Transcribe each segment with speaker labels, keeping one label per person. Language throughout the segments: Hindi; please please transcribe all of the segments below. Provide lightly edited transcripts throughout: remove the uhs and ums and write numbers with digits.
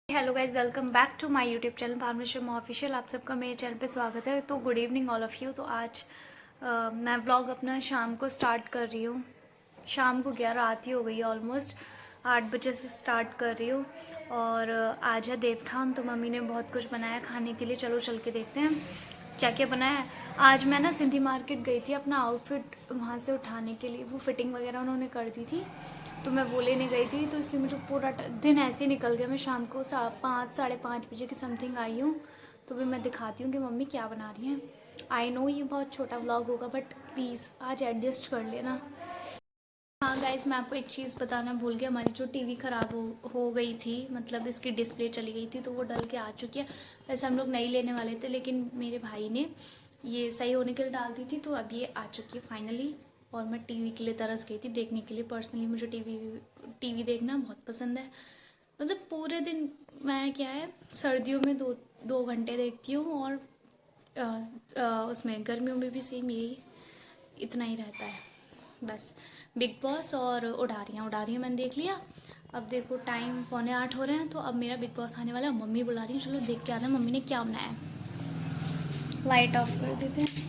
Speaker 1: Hello guys, welcome back to my YouTube channel farmer Sharma official. आप सबका मेरे चैनल पे स्वागत है। तो good evening all of you. तो आज मैं व्लॉग अपना शाम को स्टार्ट कर रही हूँ। शाम को क्या, रात ही हो गई है, ऑलमोस्ट 8 बजे से स्टार्ट कर रही हूँ। और आज है देवठान, तो मम्मी ने बहुत कुछ बनाया खाने के लिए। चलो चल के देखते हैं क्या क्या बनाया है। आज मैं ना सिंधी मार्केट गई थी अपना आउटफिट वहाँ से उठाने के लिए। वो फिटिंग वगैरह उन्होंने कर दी थी, तो मैं वो लेने गई थी। तो इसलिए मुझे पूरा दिन ऐसे ही निकल गया। मैं शाम को 5 साढ़े 5 बजे की समथिंग आई हूँ। तो भी मैं दिखाती हूँ कि मम्मी क्या बना रही हैं। आई नो ये बहुत छोटा व्लॉग होगा, बट प्लीज़ आज एडजस्ट कर लेना। हाँ गाइस, मैं आपको एक चीज़ बताना भूल गया। हमारी जो टीवी ख़राब हो गई थी, मतलब इसकी डिस्प्ले चली गई थी, तो वो डल के आ चुकी है। वैसे हम लोग नई लेने वाले थे, लेकिन मेरे भाई ने ये सही होने के लिए डाल दी थी, तो अब ये आ चुकी है फाइनली। और मैं टीवी के लिए तरस गई थी देखने के लिए। पर्सनली मुझे टीवी देखना बहुत पसंद है। मतलब पूरे दिन मैं क्या है, सर्दियों में 2 घंटे देखती हूँ, और उसमें गर्मियों में भी सेम यही इतना ही रहता है बस। बिग बॉस और उडारियाँ मैंने देख लिया। अब देखो टाइम 7:45 हो रहे हैं, तो अब मेरा बिग बॉस आने वाला है। मम्मी बुला रही है, चलो देख के आते हैं मम्मी ने क्या बनाया है। लाइट ऑफ कर देते हैं।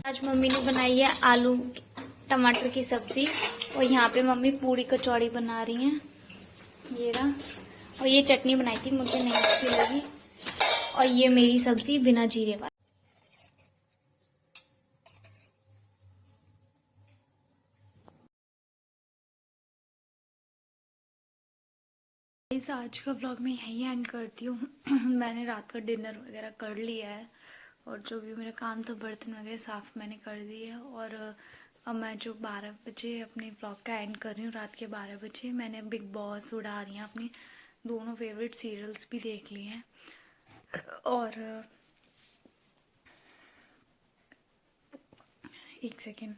Speaker 1: आज मम्मी ने बनाई है आलू टमाटर की सब्ज़ी, और यहाँ पे मम्मी पूड़ी कचौड़ी बना रही हैं। ये रहा। और ये चटनी बनाई थी, मुझे नहीं अच्छी लगी। और ये मेरी सब्ज़ी बिना जीरे वाली। इस आज का व्लॉग मैं यहीं एंड करती हूँ। मैंने रात का डिनर वगैरह कर लिया है, और जो भी मेरा काम था, बर्तन वगैरह साफ़ मैंने कर दिए है। और अब मैं जो 12 बजे अपने व्लॉग का एंड कर रही हूँ, रात के 12 बजे। मैंने बिग बॉस, उडारियाँ, अपनी दोनों फेवरेट सीरियल्स भी देख लिए हैं। और एक सेकेंड,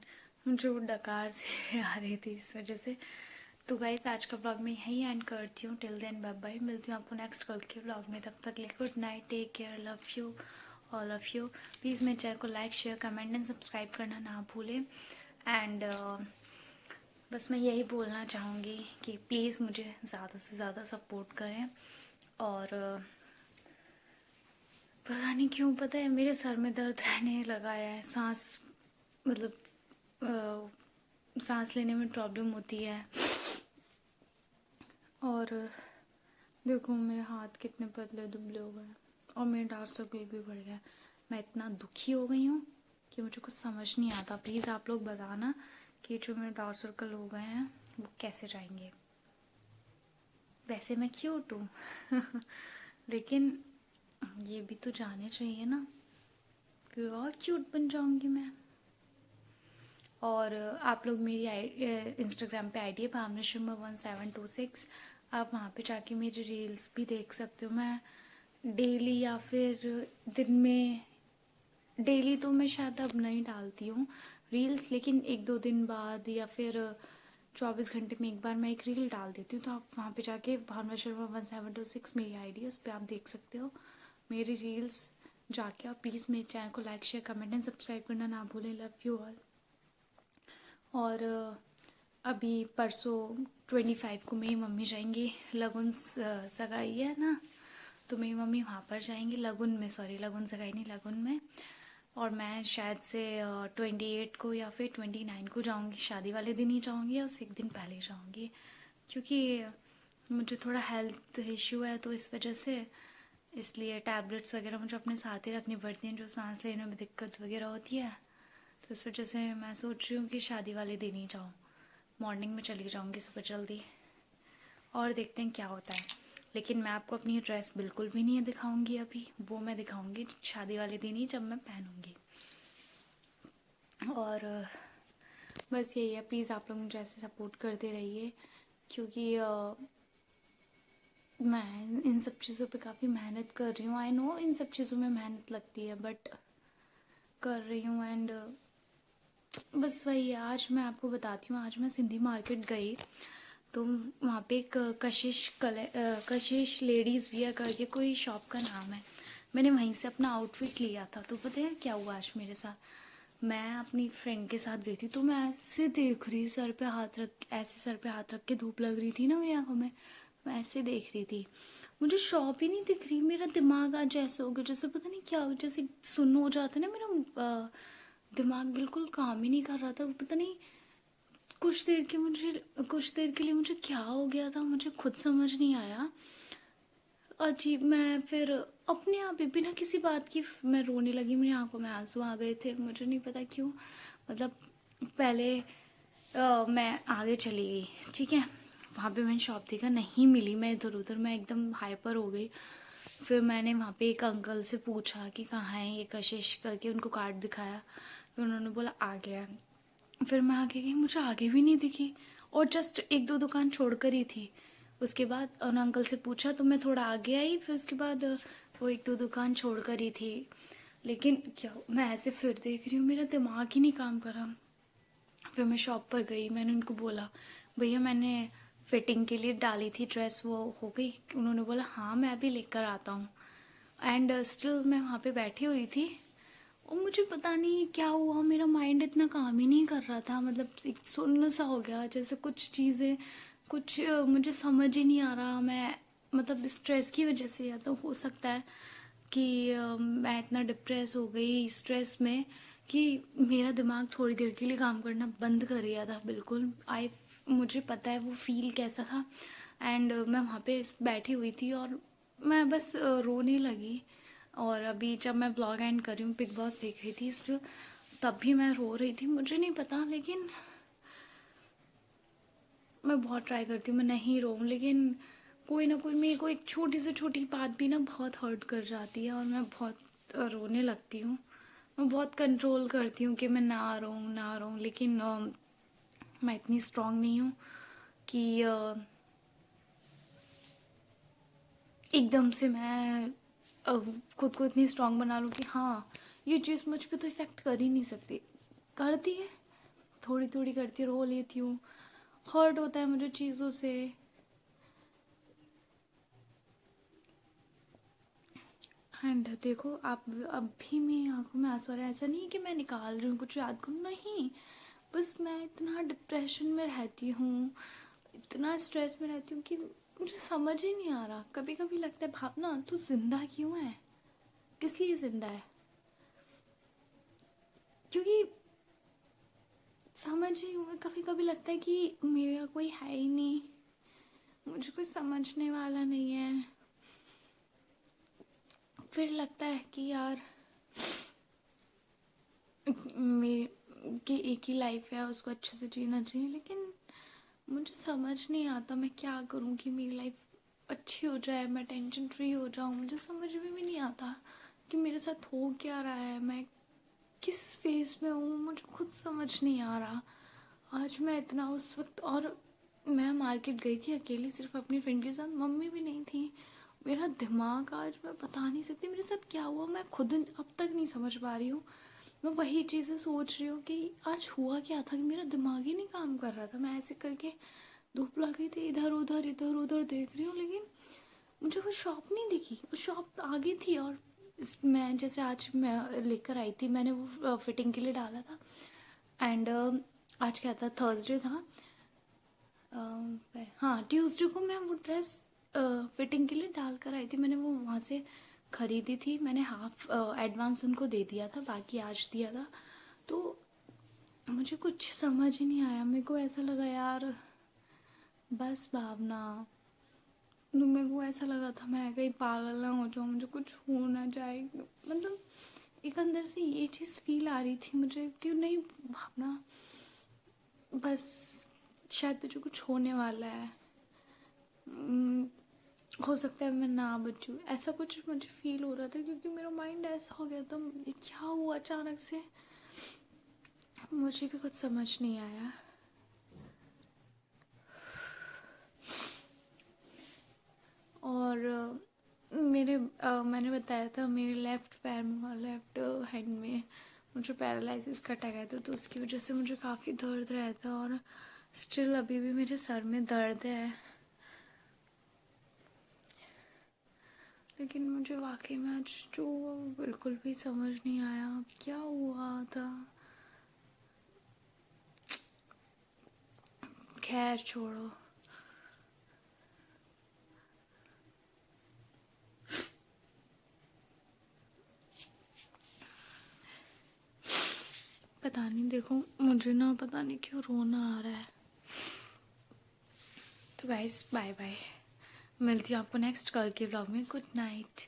Speaker 1: मुझे वो डकार से आ रही थी, इस वजह से। तो गाइस, आज का व्लॉग मैं यहीं एंड करती हूँ। Till then bye bye. मिलती हूँ आपको नेक्स्ट कल के व्लॉग में। तब तक के लिए good night, take care, love you all of you. Please मेरे चैनल को like, share, comment and subscribe करना ना भूलें। एंड बस मैं यही बोलना चाहूँगी कि प्लीज़ मुझे ज़्यादा से ज़्यादा सपोर्ट करें। और पता नहीं क्यों, पता है, मेरे सर में दर्द रहने लगा है। मतलब सांस लेने में प्रॉब्लम होती है। और देखो मेरे हाथ कितने पतले दुबले हो गए, और मेरे डार्क सर्कल भी बढ़ गया। मैं इतना दुखी हो गई हूँ कि मुझे कुछ समझ नहीं आता। प्लीज़ आप लोग बताना कि जो मेरे डार्क सर्कल हो गए हैं वो कैसे जाएंगे। वैसे मैं क्यूट हूँ लेकिन ये भी तो जाने चाहिए ना कि और क्यूट बन जाऊँगी मैं। और आप लोग मेरी इंस्टाग्राम पे आईडी है भावना शर्मा 1726। आप वहाँ पे जाके मेरी रील्स भी देख सकते हो। मैं डेली या फिर दिन में, डेली तो मैं शायद अब नहीं डालती हूँ रील्स, लेकिन 1-2 दिन बाद या फिर 24 घंटे में एक बार मैं एक रील डाल देती हूँ। तो आप वहाँ पे जाके भावना शर्मा 1726 मेरी आईडी है, उस पर आप देख सकते हो मेरी रील्स। जाके आप प्लीज़ मेरे चैनल को like, share, comment and subscribe करना ना भूलें। Love you all. और अभी परसों 25 को मेरी मम्मी जाएंगी लगुन, सगाई है ना, तो मेरी मम्मी वहाँ पर जाएंगी लगुन में। सॉरी, लगुन सगाई नहीं, लगुन में। और मैं शायद से 28 को या फिर 29 को जाऊँगी। शादी वाले दिन ही जाऊँगी, या उससे एक दिन पहले जाऊँगी, क्योंकि मुझे थोड़ा हेल्थ इश्यू है, तो इस वजह से, इसलिए टैबलेट्स वगैरह मुझे अपने साथ ही रखनी पड़ती हैं, जो सांस लेने में दिक्कत वगैरह होती है। तो इस वजह से मैं सोच रही हूँ कि शादी वाले दिन ही जाऊँ। मॉर्निंग में चली जाऊँगी सुबह जल्दी, और देखते हैं क्या होता है। लेकिन मैं आपको अपनी ड्रेस बिल्कुल भी नहीं दिखाऊंगी अभी, वो मैं दिखाऊंगी शादी वाले दिन ही, जब मैं पहनूंगी। और बस यही है, प्लीज़ आप लोग मुझे ऐसे सपोर्ट करते रहिए, क्योंकि मैं इन सब चीज़ों पे काफ़ी मेहनत कर रही हूँ। आई नो इन सब चीज़ों में मेहनत लगती है, बट कर रही हूँ। एंड बस वही है। आज मैं आपको बताती हूँ, आज मैं सिंधी मार्केट गई, तो वहाँ पे एक कशिश लेडीज़ वियर करके कोई शॉप का नाम है। मैंने वहीं से अपना आउटफिट लिया था। तो पता है क्या हुआ आज मेरे साथ? मैं अपनी फ्रेंड के साथ गई थी, तो मैं ऐसे देख रही, सर पे हाथ रख, ऐसे सर पे हाथ रख के धूप लग रही थी ना मेरी आंखों में, मैं ऐसे देख रही थी, मुझे शॉप ही नहीं दिख रही। मेरा दिमाग आज ऐसे हो गया जैसे पता नहीं क्या, जैसे सुन्न हो जाता है ना मेरा दिमाग, बिल्कुल काम ही नहीं कर रहा था। पता नहीं कुछ देर के लिए मुझे क्या हो गया था, मुझे खुद समझ नहीं आया। अजीब, मैं फिर अपने आप ही बिना किसी बात की मैं रोने लगी, मेरी आंखों में आंसू आ गए थे, मुझे नहीं पता क्यों। मतलब पहले मैं आगे चली गई, ठीक है, वहाँ पे मैंने शॉप देखा, नहीं मिली, मैं इधर उधर, मैं एकदम हाइपर हो गई। फिर मैंने वहाँ पे एक अंकल से पूछा कि कहाँ है ये कशिश करके, उनको कार्ड दिखाया, फिर उन्होंने बोला आ गया। फिर मैं आगे गई, मुझे आगे भी नहीं दिखी, और जस्ट एक दो दुकान छोड़कर ही थी। उसके बाद उन अंकल से पूछा तो मैं थोड़ा आगे आई, फिर उसके बाद वो एक दो दुकान छोड़कर ही थी। लेकिन क्या, मैं ऐसे फिर देख रही हूँ, मेरा दिमाग ही नहीं काम कर रहा। फिर मैं शॉप पर गई, मैंने उनको बोला भैया मैंने फिटिंग के लिए डाली थी ड्रेस, वो हो गई? उन्होंने बोला हाँ मैं अभी लेकर आता हूँ। एंड स्टिल मैं वहाँ पे बैठी हुई थी, और मुझे पता नहीं क्या हुआ, मेरा माइंड इतना काम ही नहीं कर रहा था, मतलब एक सुन्न सा हो गया, जैसे कुछ चीज़ें कुछ मुझे समझ ही नहीं आ रहा। मैं मतलब स्ट्रेस की वजह से, या तो हो सकता है कि मैं इतना डिप्रेस हो गई स्ट्रेस में कि मेरा दिमाग थोड़ी देर के लिए काम करना बंद कर दिया था बिल्कुल। मुझे पता है वो फील कैसा था। एंड मैं वहाँ पे बैठी हुई थी और मैं बस रोने लगी। और अभी जब मैं ब्लॉग एंड कर रही हूँ, बिग बॉस देख रही थी इसलिए, तब भी मैं रो रही थी, मुझे नहीं पता, लेकिन मैं बहुत ट्राई करती हूँ मैं नहीं रोऊँ, लेकिन कोई ना कोई मेरे को एक छोटी से छोटी बात भी ना बहुत हर्ट कर जाती है और मैं बहुत रोने लगती हूँ। मैं बहुत कंट्रोल करती हूँ कि मैं ना रोऊँ, लेकिन मैं इतनी स्ट्रांग नहीं हूँ कि एकदम से मैं खुद को इतनी स्ट्रांग बना लूँ कि हाँ ये चीज़ मुझ पे तो इफ़ेक्ट कर ही नहीं सकती। करती है, थोड़ी थोड़ी करती, रो लेती हूँ, हर्ट होता है मुझे चीज़ों से। एंड देखो आप, अब भी मेरी आंखों में आंसू आ रहा है, ऐसा नहीं है कि मैं निकाल रही हूँ कुछ याद करूँ, नहीं, बस मैं इतना डिप्रेशन में रहती हूँ, इतना स्ट्रेस में रहती हूँ कि मुझे समझ ही नहीं आ रहा। कभी कभी लगता है भावना तू जिंदा क्यों है, किस लिए जिंदा है, क्योंकि समझ ही, कभी कभी लगता है कि मेरा कोई है ही नहीं, मुझे कोई समझने वाला नहीं है। फिर लगता है कि यार कि एक ही लाइफ है, उसको अच्छे से जीना चाहिए, लेकिन मुझे समझ नहीं आता मैं क्या करूं कि मेरी लाइफ अच्छी हो जाए, मैं टेंशन फ्री हो जाऊं। मुझे समझ में भी नहीं आता कि मेरे साथ हो क्या रहा है, मैं किस फेज में हूँ, मुझे खुद समझ नहीं आ रहा। आज मैं इतना उस वक्त, और मैं मार्केट गई थी अकेली सिर्फ अपनी फ्रेंड के साथ, मम्मी भी नहीं थी। मेरा दिमाग आज मैं बता नहीं सकती मेरे साथ क्या हुआ, मैं खुद अब तक नहीं समझ पा रही हूँ। मैं वही चीज़ें सोच रही हूँ कि आज हुआ क्या था कि मेरा दिमाग ही नहीं काम कर रहा था। मैं ऐसे करके धूप लग रही थी, इधर उधर देख रही हूँ, लेकिन मुझे वो शॉप नहीं दिखी, वो शॉप आगे थी। और मैं जैसे आज मैं लेकर आई थी, मैंने वो फिटिंग के लिए डाला था। एंड आज क्या था, थर्सडे था, हाँ ट्यूसडे को मैं वो ड्रेस फिटिंग के लिए डाल कर आई थी। मैंने वो वहाँ से ख़रीदी थी, मैंने हाफ एडवांस उनको दे दिया था, बाकी आज दिया था। तो मुझे कुछ समझ ही नहीं आया, मेरे को ऐसा लगा यार बस भावना, मेरे को ऐसा लगा था मैं कहीं पागल ना हो जाऊँ, मुझे कुछ हो ना जाए, मतलब एक अंदर से ये चीज़ फील आ रही थी मुझे कि नहीं भावना, बस शायद तुझे कुछ होने वाला है, हो सकता है मैं ना बचूँ, ऐसा कुछ मुझे फील हो रहा था, क्योंकि मेरा माइंड ऐसा हो गया था। ये क्या हुआ अचानक से, मुझे भी कुछ समझ नहीं आया। और मैंने बताया था मेरे लेफ़्ट पैर में और लेफ़्ट हैंड में मुझे पैरालिसिस का अटैक आया था, तो उसकी वजह से मुझे काफ़ी दर्द रहता है, और स्टिल अभी भी मेरे सर में दर्द है। लेकिन मुझे वाकई में आज जो बिल्कुल भी समझ नहीं आया क्या हुआ था। खैर छोड़ो। पता नहीं, देखो मुझे ना पता नहीं क्यों रोना आ रहा है। तो गाइस बाय बाय, मिलती हूँ आपको नेक्स्ट कल के व्लॉग में। Good night.